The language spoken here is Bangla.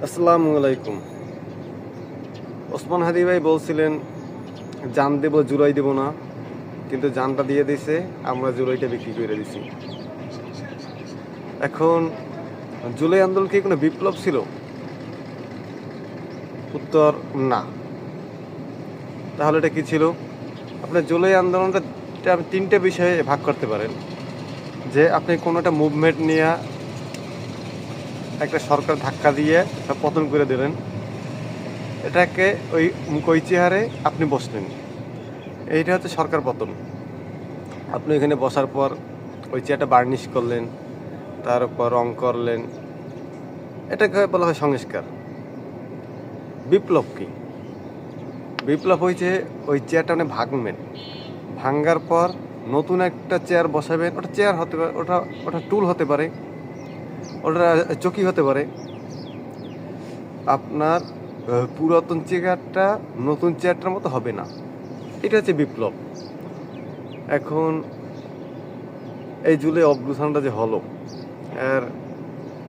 আসসালামু আলাইকুম। ওসমান হাদি ভাই বলছিলেন জান দেব জুলাই দেব না, কিন্তু জানটা দিয়ে দিছে, আমরা জুলাইটা বিক্রি করে দিছি। এখন জুলাই আন্দোলন কি কোনো বিপ্লব ছিল? উত্তর না। তাহলে এটা কি ছিল? আপনার জুলাই আন্দোলনটা আপনি তিনটে বিষয়ে ভাগ করতে পারেন। যে আপনি কোনো একটা মুভমেন্ট নিয়ে একটা সরকার ধাক্কা দিয়ে পতন করে দিলেন, এটাকে ওই কইচিহারে আপনি বসলেন, এইটা হচ্ছে সরকার পতন। আপনি এখানে বসার পর ওই চেয়ারটা বার্নিশ করলেন, তার উপর রং করলেন, এটাকে বলা হয় সংস্কার। বিপ্লব কি? বিপ্লব হয়েছে ওই চেয়ারটা আপনি ভাঙবেন, ভাঙ্গার পর নতুন একটা চেয়ার বসাবেন। ওটা চেয়ার হতে পারে, ওটা ওটা টুল হতে পারে, ওটা চকি হতে পারে। আপনার পুরাতন চেয়ারটা নতুন চেয়ারটার মতো হবে না, এটা হচ্ছে বিপ্লব। এখন এই জুলাই অভ্যুত্থানটা যে হলো, এর